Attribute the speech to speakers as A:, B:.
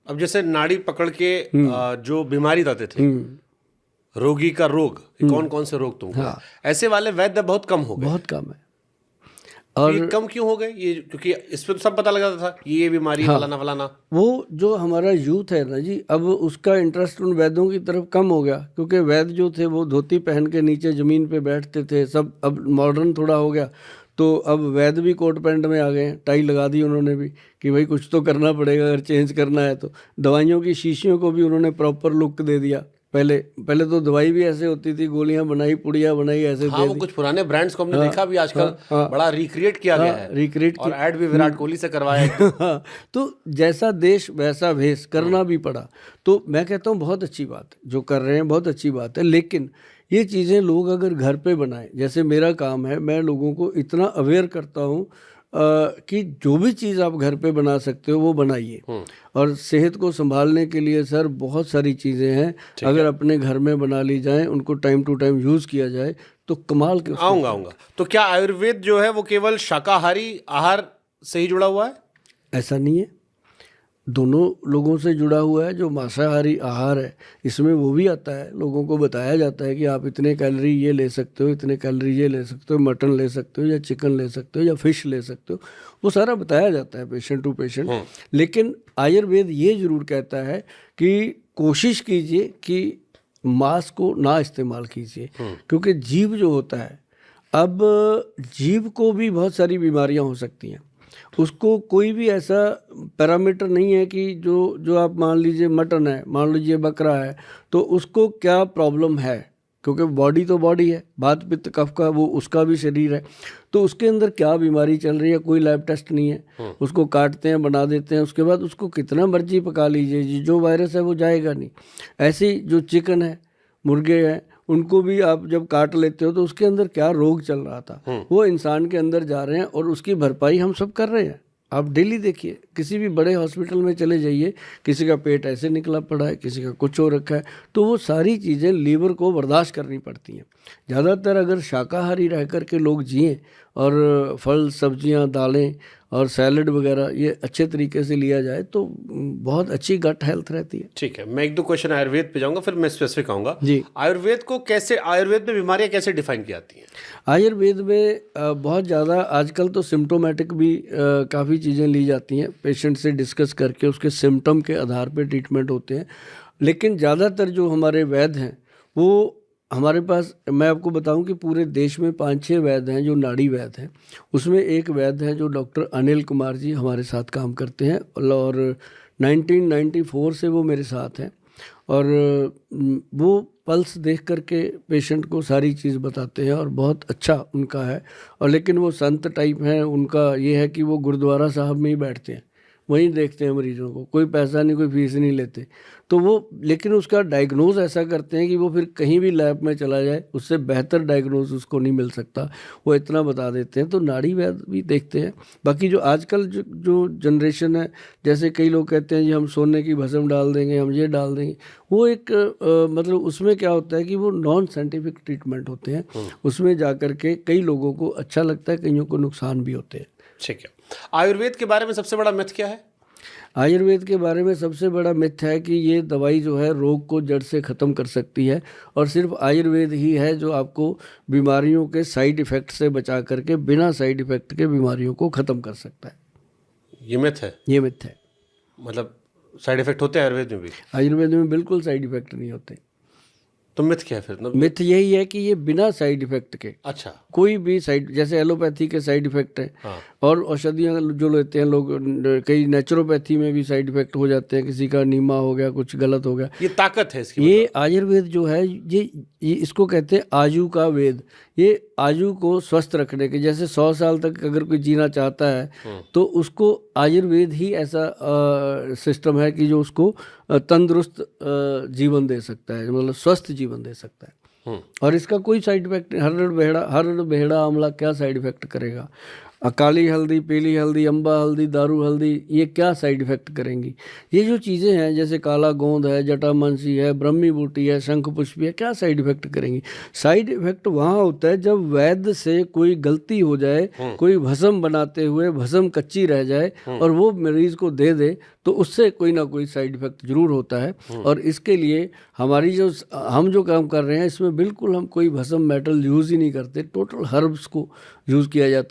A: अब जैसे नाड़ी पकड़ के जो बीमारी बताते थे, रोगी का रोग, कौन कौन से रोग तुमको है, ऐसे वाले वैद्य बहुत कम हो गए।
B: बहुत कम है।
A: और ये कम क्यों हो गए? ये क्योंकि इस पे तो सब पता लग जाता था कि ये बीमारी फलाना फलाना।
B: वो जो हमारा यूथ है ना जी, अब उसका इंटरेस्ट उन वैद्यों की तरफ कम हो गया, क्योंकि वैद्य जो थे वो धोती पहन के नीचे ज़मीन पे बैठते थे सब। अब मॉडर्न थोड़ा हो गया, तो अब वैद्य भी कोट पैंट में आ गए हैं, टाई लगा दी उन्होंने भी कि भाई कुछ तो करना पड़ेगा अगर चेंज करना है तो। दवाइयों की शीशियों को भी उन्होंने प्रॉपर लुक दे दिया। पहले पहले तो दवाई भी ऐसे होती थी, गोलियां बनाई, पुड़िया बनाई, ऐसे
A: हाँ,
B: दे
A: वो
B: दी।
A: कुछ पुराने ब्रांड्स को हमने देखा भी आजकल, बड़ा रिक्रिएट किया गया है,
B: रिक्रिएट
A: और ऐड भी विराट कोहली से करवाया एकदम।
B: हाँ, तो जैसा देश वैसा भेष, करना भी पड़ा। तो मैं कहता हूँ बहुत अच्छी बात है जो कर रहे हैं, बहुत अच्छी बात है। लेकिन ये चीज़ें लोग अगर घर पे बनाएं, जैसे मेरा काम है, मैं लोगों को इतना अवेयर करता हूँ कि जो भी चीज़ आप घर पे बना सकते हो वो बनाइए। और सेहत को संभालने के लिए सर बहुत सारी चीज़ें हैं, अगर अपने घर में बना ली जाएं, उनको टाइम टू टाइम यूज़ किया जाए तो कमाल के।
A: आऊँगा। तो क्या आयुर्वेद जो है वो केवल शाकाहारी आहार से ही जुड़ा हुआ है?
B: ऐसा नहीं है, दोनों लोगों से जुड़ा हुआ है। जो मांसाहारी आहार है इसमें वो भी आता है, लोगों को बताया जाता है कि आप इतने कैलोरी ये ले सकते हो, इतने कैलोरी ये ले सकते हो, मटन ले सकते हो या चिकन ले सकते हो या फिश ले सकते हो, वो सारा बताया जाता है पेशेंट टू पेशेंट। लेकिन आयुर्वेद ये जरूर कहता है कि कोशिश कीजिए कि मांस को ना इस्तेमाल कीजिए, क्योंकि जीव जो होता है, अब जीव को भी बहुत सारी बीमारियां हो सकती हैं। उसको कोई भी ऐसा पैरामीटर नहीं है कि जो आप मान लीजिए मटन है, मान लीजिए बकरा है, तो उसको क्या प्रॉब्लम है, क्योंकि बॉडी तो बॉडी है, वात पित्त कफ का वो उसका भी शरीर है, तो उसके अंदर क्या बीमारी चल रही है कोई लैब टेस्ट नहीं है। उसको काटते हैं, बना देते हैं, उसके बाद उसको कितना मर्जी पका लीजिए, जो वायरस है वो जाएगा नहीं। ऐसे ही जो चिकन है, मुर्गे हैं, उनको भी आप जब काट लेते हो तो उसके अंदर क्या रोग चल रहा था वो इंसान के अंदर जा रहे हैं, और उसकी भरपाई हम सब कर रहे हैं। आप डेली देखिए, किसी भी बड़े हॉस्पिटल में चले जाइए, किसी का पेट ऐसे निकला पड़ा है, किसी का कुछ हो रखा है, तो वो सारी चीज़ें लीवर को बर्दाश्त करनी पड़ती हैं। ज़्यादातर अगर शाकाहारी रह कर के लोग जिएँ और फल सब्जियां, दालें और सैलड वगैरह ये अच्छे तरीके से लिया जाए तो बहुत अच्छी गट हेल्थ रहती है।
A: ठीक है, मैं एक दो क्वेश्चन आयुर्वेद पे जाऊंगा, फिर मैं स्पेसिफिक आऊंगा
B: जी।
A: आयुर्वेद को कैसे, आयुर्वेद में बीमारियां कैसे डिफाइन की जाती हैं?
B: आयुर्वेद में बहुत ज़्यादा आजकल तो सिम्टोमेटिक भी काफ़ी चीज़ें ली जाती हैं, पेशेंट से डिस्कस करके उसके सिम्टम के आधार पर ट्रीटमेंट होते हैं। लेकिन ज़्यादातर जो हमारे वैद्य हैं वो हमारे पास, मैं आपको बताऊं कि पूरे देश में 5-6 वैद्य हैं जो नाड़ी वैद्य हैं। उसमें एक वैद्य हैं जो डॉक्टर अनिल कुमार जी हमारे साथ काम करते हैं, और 1994 से वो मेरे साथ हैं, और वो पल्स देख करके पेशेंट को सारी चीज़ बताते हैं और बहुत अच्छा उनका है। और लेकिन वो संत टाइप हैं, उनका ये है कि वो गुरुद्वारा साहब में ही बैठते हैं, वहीं देखते हैं मरीजों को, कोई पैसा नहीं, कोई फीस नहीं लेते। तो वो लेकिन उसका डायग्नोज ऐसा करते हैं कि वो फिर कहीं भी लैब में चला जाए उससे बेहतर डायग्नोज उसको नहीं मिल सकता, वो इतना बता देते हैं। तो नाड़ी वैद्य भी देखते हैं। बाकी जो आजकल जो जनरेशन है, जैसे कई लोग कहते हैं जी हम सोने की भस्म डाल देंगे, हम ये डाल देंगे, वो एक मतलब उसमें क्या होता है कि वो नॉन साइंटिफिक ट्रीटमेंट होते हैं। उसमें जा कर के कई लोगों को अच्छा लगता है, कईयों को नुकसान भी होते हैं।
A: ठीक है, आयुर्वेद के बारे में सबसे बड़ा मिथ क्या है?
B: आयुर्वेद के बारे में सबसे बड़ा मिथ है कि ये दवाई जो है रोग को जड़ से ख़त्म कर सकती है, और सिर्फ आयुर्वेद ही है जो आपको बीमारियों के साइड इफ़ेक्ट से बचा करके बिना साइड इफ़ेक्ट के बीमारियों को ख़त्म कर सकता है।
A: ये मिथ है?
B: ये मिथ है।
A: मतलब साइड इफेक्ट होते हैं आयुर्वेद में भी?
B: आयुर्वेद में बिल्कुल साइड इफ़ेक्ट नहीं होते।
A: तो मिथ क्या है फिर?
B: मिथ यही है कि ये बिना साइड इफेक्ट के,
A: अच्छा,
B: कोई भी साइड, जैसे एलोपैथी के साइड इफेक्ट है,
A: हाँ।
B: और औषधियाँ जो लेते हैं लोग, कई नेचुरोपैथी में भी साइड इफेक्ट हो जाते हैं, किसी का नीमा हो गया, कुछ गलत हो गया।
A: ये ताकत है इसकी।
B: ये आयुर्वेद जो है ये इसको कहते हैं आयु का वेद। ये आयु को स्वस्थ रखने के, जैसे 100 साल तक अगर कोई जीना चाहता है तो उसको आयुर्वेद ही ऐसा सिस्टम है कि जो उसको तंदुरुस्त जीवन दे सकता है, मतलब स्वस्थ जीवन दे सकता है। और इसका कोई साइड इफेक्ट, हरड़ बेहड़ा आंवला क्या साइड इफेक्ट करेगा? काली हल्दी, पीली हल्दी, अम्बा हल्दी, दारू हल्दी, ये क्या साइड इफ़ेक्ट करेंगी? ये जो चीज़ें हैं जैसे काला गोंद है, जटामांसी है, ब्रह्मी बूटी है, शंख पुष्पी है, क्या साइड इफ़ेक्ट करेंगी? साइड इफ़ेक्ट वहाँ होता है जब वैद्य से कोई गलती हो जाए, कोई भस्म बनाते हुए भस्म कच्ची रह जाए और वो मरीज़ को दे दे, तो उससे कोई ना कोई साइड इफ़ेक्ट ज़रूर होता है। और इसके लिए हमारी हम जो काम कर रहे हैं इसमें बिल्कुल हम कोई भस्म मेटल यूज़ ही नहीं करते, टोटल हर्ब्स को यूज़ किया जाता है।